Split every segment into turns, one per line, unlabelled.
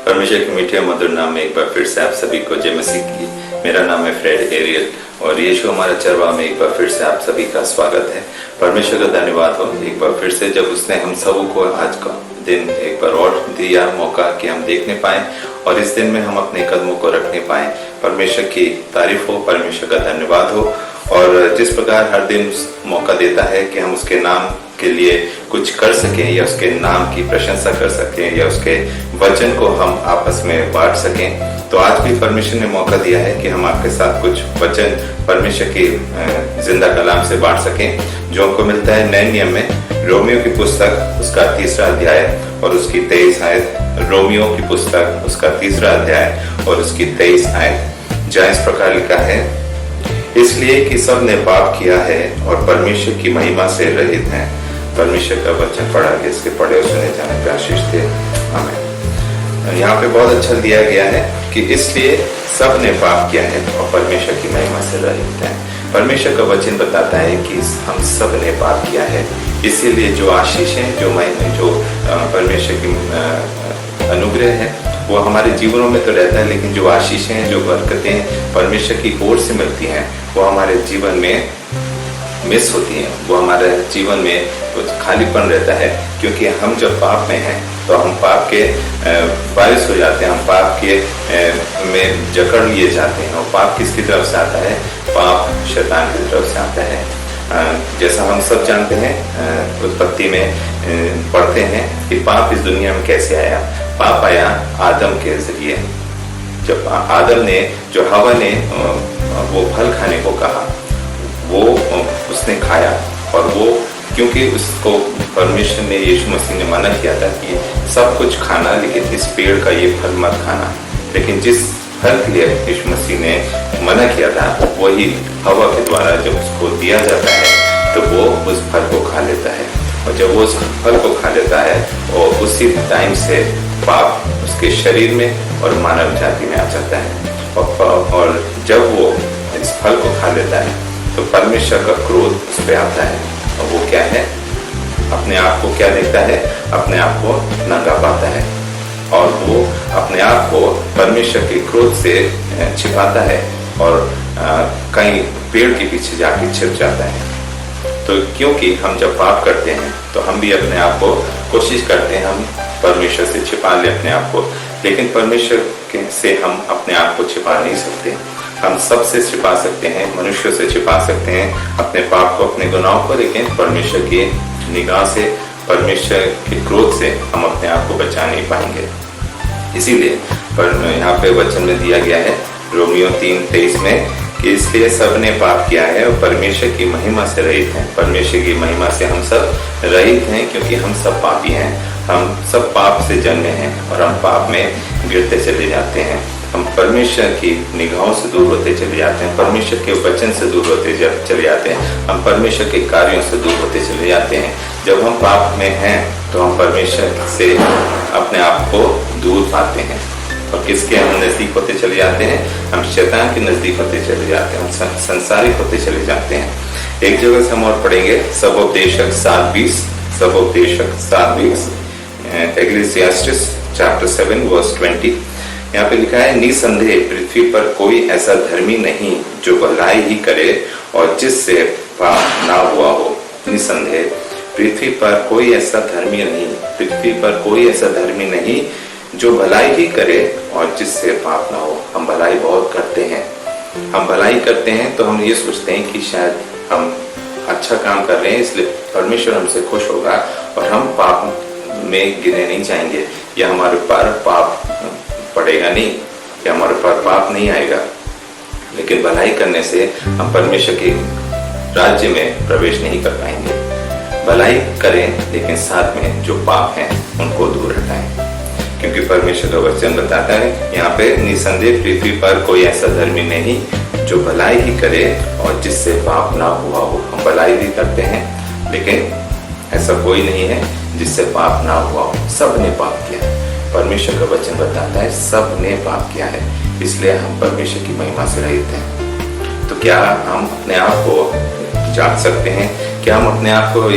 परमेश्वर के मीठे और मधुर नाम में एक बार फिर से आप सभी को जय मसीह की। मेरा नाम है फ्रेड एरियल और यीशु हमारा चरवाहा में एक बार फिर से आप सभी का स्वागत है। परमेश्वर का धन्यवाद हो एक बार फिर से जब उसने हम सबों को आज का दिन एक बार और दिया मौका कि हम देखने पाए और इस दिन में हम अपने कदमों को रखने पाए। परमेश्वर की तारीफ हो, परमेश्वर का धन्यवाद हो। और जिस प्रकार हर दिन मौका देता है कि हम उसके नाम के लिए कुछ कर सकें या उसके नाम की प्रशंसा कर सकें या उसके वचन को हम आपस में बांट सकें, तो आज भी परमेश्वर ने मौका दिया है कि हम आपके साथ कुछ वचन परमेश्वर की जिंदा कलाम से बांट सकें, जो हमको मिलता है नए नियम में रोमियो की पुस्तक उसका 3रा अध्याय और उसकी 23 आयत। रोमियो की पुस्तक उसका 3रा अध्याय और उसकी 23 आयत, जहाँ इस प्रकार लिखा है, इसलिए कि सब ने पाप किया है और परमेश्वर की महिमा से रहित हैं। परमेश्वर का वचन पढ़ा के इसके पढ़े और सुने जाने पे आशीष दे, आमीन। यहाँ पे बहुत अच्छा दिया गया है कि इसलिए सब ने पाप किया है और परमेश्वर की महिमा से रहित हैं। परमेश्वर का वचन बताता है कि हम सब ने पाप किया है, इसीलिए जो आशीष है, जो परमेश्वर की अनुग्रह है वो हमारे जीवनों में तो रहता है, लेकिन जो आशीषें, जो बरकतें परमेश्वर की ओर से मिलती हैं वो हमारे जीवन में मिस होती हैं। वो हमारे जीवन में कुछ खालीपन रहता है, क्योंकि हम जब पाप में हैं तो हम पाप के बारिश हो जाते हैं, हम पाप के में जकड़ लिए जाते हैं। और पाप किसकी तरफ से आता है? पाप शैतान की तरफ से आता है। जैसा हम सब जानते हैं, उत्पत्ति में पढ़ते हैं कि पाप इस दुनिया में कैसे आया। पाप आया आदम के जरिए। जब आदम ने, जो हवा ने वो फल खाने को कहा, वो उसने खाया और वो, क्योंकि उसको परमेश्वर ने, यीशु मसीह ने मना किया था कि सब कुछ खाना लेकिन इस पेड़ का ये फल मत खाना, लेकिन जिस फल के लिए यीशु मसीह ने मना किया था वही हवा के द्वारा जब उसको दिया जाता है तो वो उस फल को खा लेता है। और जब वो उस फल को खा लेता है और उसी टाइम से पाप उसके शरीर में और मानव जाति में आ जाता है। और जब वो इस फल को खा लेता है तो परमेश्वर का क्रोध उस पर आता है। और वो क्या है? अपने आप को क्या देखता है? अपने आप को नंगा पाता है और वो अपने आप को परमेश्वर के क्रोध से छिपाता है और कहीं पेड़ के पीछे जाके छिप जाता है। तो क्योंकि हम जब पाप करते हैं तो हम भी अपने आप को कोशिश करते हैं हम परमेश्वर से छिपा लें अपने आप को, लेकिन परमेश्वर से हम अपने आप को छिपा नहीं सकते। हम सबसे छिपा सकते हैं, मनुष्य से छिपा सकते हैं अपने पाप को, अपने गुनाहों को, लेकिन परमेश्वर की निगाह से, परमेश्वर के क्रोध से हम अपने आप को बचा नहीं पाएंगे। इसीलिए यहाँ पे वचन में दिया गया है रोमियो 3:23 में कि इसलिए सब ने पाप किया है और परमेश्वर की महिमा से रहित हैं। परमेश्वर की महिमा से हम सब रहित हैं, क्योंकि हम सब पापी हैं। हम सब पाप से जन्मे हैं और हम पाप में गिरते चले जाते हैं। हम परमेश्वर की निगाहों से दूर होते चले जाते हैं, परमेश्वर के वचन से दूर होते चले जाते हैं, हम परमेश्वर के कार्यों से दूर होते चले जाते हैं। जब हम पाप में हैं तो हम परमेश्वर से अपने आप को दूर पाते हैं और किसके हम नजदीक होते चले जाते हैं? हम शैतान के नजदीक होते चले जाते हैं, हम संसारिक होते चले जाते हैं। एक जगह से हम और पढ़ेंगे सबोपदेशक 7:20, सबोपदेशक 7:20, एक्लेसियास्टिस चैप्टर 7 वर्स 20। यहाँ पे लिखा है, निसंदेह पृथ्वी पर कोई ऐसा धर्मी नहीं जो भलाई ही करे और जिससे पाप ना हुआ हो। निसंदेह पृथ्वी पर कोई ऐसा धर्मी नहीं, पृथ्वी पर कोई ऐसा धर्मी नहीं जो भलाई ही करे और जिससे पाप ना हो। हम भलाई बहुत करते हैं, हम भलाई करते हैं तो हम ये सोचते हैं कि शायद हम अच्छा काम कर रहे हैं इसलिए परमेश्वर हमसे खुश होगा और हम पाप में गिने नहीं जाएंगे, या हमारे पर पाप पड़ेगा नहीं, या हमारे पर पाप नहीं आएगा। लेकिन भलाई करने से हम परमेश्वर के राज्य में प्रवेश नहीं कर पाएंगे। भलाई करें लेकिन साथ में जो पाप हैं उनको दूर हटाएं, क्योंकि परमेश्वर का वचन बताता है यहाँ पे, निसंदेह पृथ्वी पर कोई ऐसा धर्मी नहीं जो भलाई ही करे और जिससे पाप ना हुआ हो। हम भलाई भी करते हैं लेकिन ऐसा कोई नहीं है जिससे पाप ना हुआ हो। सब ने पाप किया है, परमेश्वर का वचन बताता है सब ने पाप किया है, इसलिए हम परमेश्वर की महिमा से रहित हैं। तो क्या हम अपने आप को जान सकते हैं? क्या हम अपने आप को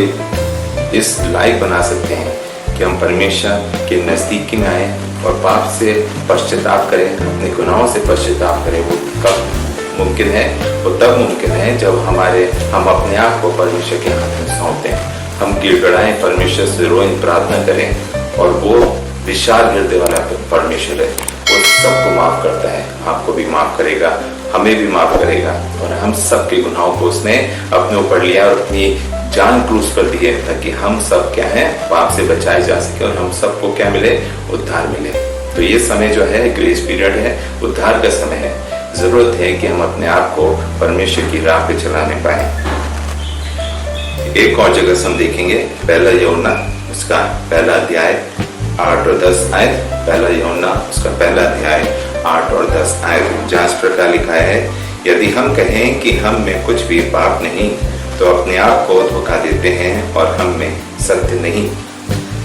इस लायक बना सकते हैं कि हम परमेश्वर के नज़दीकी में आए और पाप से पश्चाताप करें, अपने गुनाहों से पश्चाताप करें। वो कब मुमकिन है? वो तब मुमकिन है जब हम अपने आप को परमेश्वर के हाथ में सौंप दें, हम गिड़गिड़ाएं, परमेश्वर से रोएं, प्रार्थना करें। और वो विशाल हृदय वाला परमेश्वर है, वो सबको माफ करता है। आपको भी माफ करेगा, हमें भी माफ करेगा। और हम सबके गुनाहों को उसने अपने ऊपर लिया और अपनी जान क्रूस पर दी है, ताकि हम सब क्या है, पाप से बचाए जा सके और हम सबको क्या मिले, उद्धार मिले। तो ये समय जो है ग्रेस पीरियड है, उद्धार का समय है। जरूरत है कि हम अपने आप को परमेश्वर की राह पे चलाने पाए। एक और जगह से हम देखेंगे, पहला यूहन्ना उसका पहला अध्याय 8 और 10 आयत। पहला यूहन्ना उसका पहला अध्याय 8 और 10 आयत, जहाँ इस प्रकार लिखा है, यदि हम कहें कि हम में कुछ भी पाप नहीं तो अपने आप को धोखा देते हैं और हम में सत्य नहीं।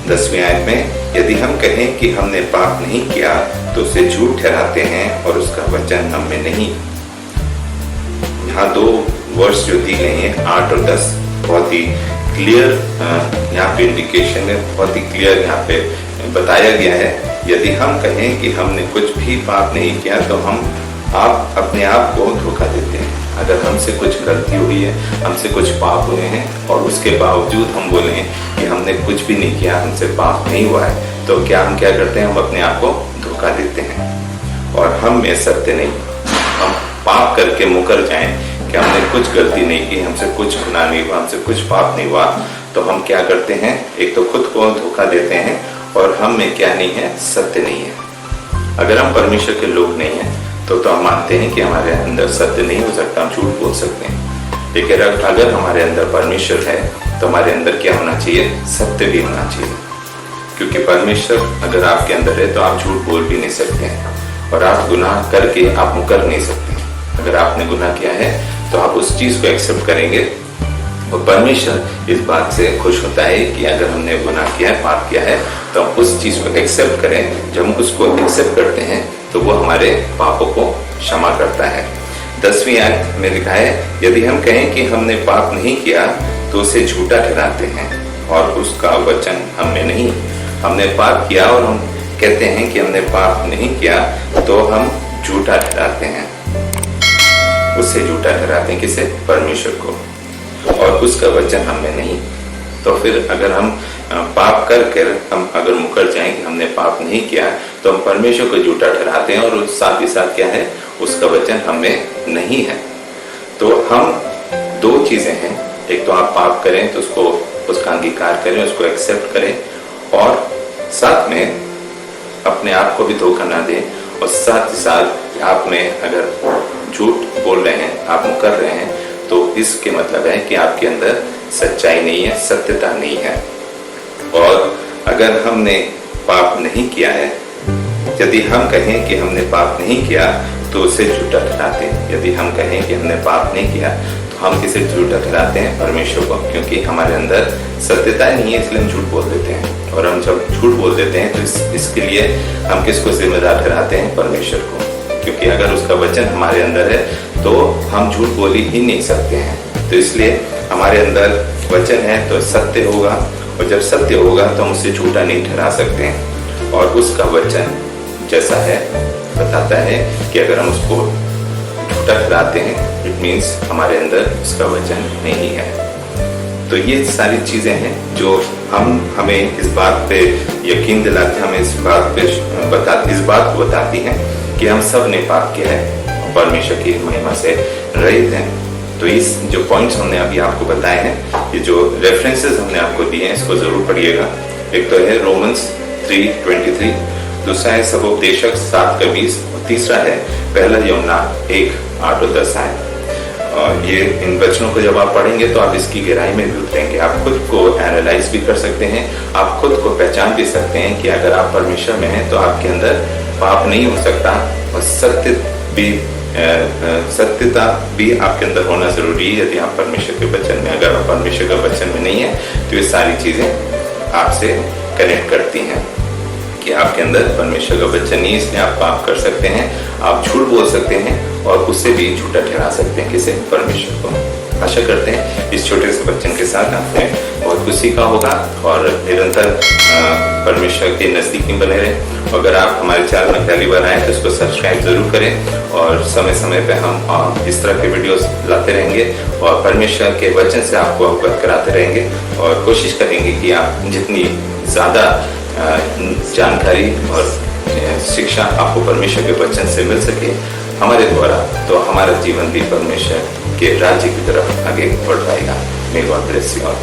10वीं आयत में, यदि हम कहें कि हमने पाप नहीं किया तो उसे झूठ ठहराते हैं और उसका वचन हम में नहीं। यहाँ 2 वर्स जो दी गई हैं 8 और 10, बहुत ही क्लियर यहाँ पे इंडिकेशन है, बहुत ही क्लियर यहाँ पे बताया गया है। यदि हम कहें कि हमने कुछ भी पाप नहीं किया तो आप अपने आप को धोखा देते हैं। अगर हमसे कुछ गलती हुई है, हमसे कुछ पाप हुए हैं और उसके बावजूद हम बोलें कि हमने कुछ भी नहीं किया, हमसे पाप नहीं हुआ है, तो क्या हम क्या करते हैं, हम अपने आप को धोखा देते हैं और हम में सत्य नहीं। हम पाप करके मुकर जाएं कि हमने कुछ गलती नहीं की, हमसे कुछ गुनाह नहीं हुआ, हमसे कुछ पाप नहीं हुआ, तो हम क्या करते हैं, एक तो खुद को धोखा देते हैं और हम में क्या नहीं है, सत्य नहीं है। अगर हम परमेश्वर के लोग नहीं हैं तो हम मानते हैं कि हमारे अंदर सत्य नहीं हो सकता, हम झूठ बोल सकते हैं। लेकिन अगर हमारे अंदर परमेश्वर है तो हमारे अंदर क्या होना चाहिए, सत्य भी होना चाहिए। क्योंकि परमेश्वर अगर आपके अंदर है तो आप झूठ बोल भी नहीं सकते हैं और आप गुनाह करके आप मुकर नहीं सकते। अगर आपने गुनाह किया है तो आप उस चीज को एक्सेप्ट करेंगे और परमेश्वर इस बात से खुश होता है कि अगर हमने गुनाह किया है, पाप किया है, तो हम उस चीज को एक्सेप्ट करें। जब हम उसको एक्सेप्ट करते हैं तो वो हमारे पापों को क्षमा करता है। 10वीं आयत में लिखा है, यदि हम कहें कि हमने पाप नहीं किया तो उसे झूठा ठहराते हैं और उसका वचन हम में नहीं। हमने पाप किया और हम कहते हैं कि हमने पाप नहीं किया तो हम झूठा ठहराते हैं, उससे झूठा ठहराते हैं किसे, परमेश्वर को, और उसका वचन हम में नहीं। तो फिर अगर हम पाप कर हम अगर मुकर जाएं कि हमने पाप नहीं किया तो हम परमेश्वर को झूठा ठहराते हैं और साथ ही साथ क्या है, उसका वचन हमें नहीं है। तो हम 2 चीजें हैं, एक तो आप पाप करें तो उसका अंगीकार करें, उसको एक्सेप्ट करें और साथ में अपने आप को भी धोखा ना दें और साथ ही साथ आप में अगर झूठ बोल रहे हैं, आप मुकर रहे हैं, तो इसके मतलब है कि आपके अंदर सच्चाई नहीं है, सत्यता नहीं है। और अगर हमने पाप नहीं किया है, यदि हम कहें कि हमने पाप नहीं किया तो उसे झूठा ठहराते हैं। यदि हम कहें कि हमने पाप नहीं किया तो हम किसे झूठा ठहराते हैं, परमेश्वर को, क्योंकि हमारे अंदर सत्यता नहीं है, इसलिए हम झूठ बोल देते हैं। और हम जब झूठ बोल देते हैं तो इसके लिए हम किसको जिम्मेदार ठहराते हैं, परमेश्वर को, क्योंकि अगर उसका वचन हमारे अंदर है तो हम झूठ बोल ही नहीं सकते हैं। तो इसलिए हमारे अंदर वचन है तो सत्य होगा, और जब सत्य होगा तो हम उसे झूठा नहीं ठहरा सकते हैं। और उसका वचन जैसा है बताता है कि अगर हम उसको झूठा ठहराते हैं, इट मीन्स हमारे अंदर उसका वचन नहीं है। तो ये सारी चीजें हैं जो हमें इस बात पे यकीन दिलाते हैं, हमें इस बात को बताती हैं कि हम सब ने पाप किया है और परमेश्वर की महिमा से रहित हैं। तो इस जो पॉइंट्स हमने अभी आपको बताए हैं, ये जो रेफरेंसेस हमने आपको दिए हैं, इसको जरूर पढ़िएगा। एक तो है रोमन्स 3:23, दूसरा है सबोपदेशक 7:20 और तीसरा है पहला यूहन्ना 1:8 और 10 है। और ये इन वचनों को जब आप पढ़ेंगे तो आप इसकी गहराई में भी उतरेंगे, आप खुद को एनालाइज भी कर सकते हैं, आप खुद को पहचान भी सकते हैं कि अगर आप परमेश्वर में हैं तो आपके अंदर पाप नहीं हो सकता और सत्यता भी आपके अंदर होना जरूरी है। यदि आप परमेश्वर के वचन में, अगर आप परमेश्वर के वचन में नहीं है तो ये सारी चीजें आपसे कनेक्ट करती हैं कि आपके अंदर परमेश्वर का वचन नहीं, इसलिए आप पाप कर सकते हैं, आप झूठ बोल सकते हैं और उससे भी झूठा ठहरा सकते हैं किसे, परमेश्वर को। आशा करते हैं इस छोटे से वचन के साथ आपने बहुत बहुत कुछ सीखा होगा और निरंतर परमेश्वर के नजदीक में बने रहें। अगर आप हमारे चैनल में पहली बार आए तो इसको सब्सक्राइब जरूर करें और समय समय पे हम इस तरह के वीडियोस लाते रहेंगे और परमेश्वर के वचन से आपको अवगत कराते रहेंगे और कोशिश करेंगे कि आप जितनी ज्यादा जानकारी और शिक्षा आपको परमेश्वर के वचन से मिल सके हमारे द्वारा, तो हमारा जीवन भी परमेश्वर के राज्य की तरफ आगे बढ़ पाएगा। May God bless you all.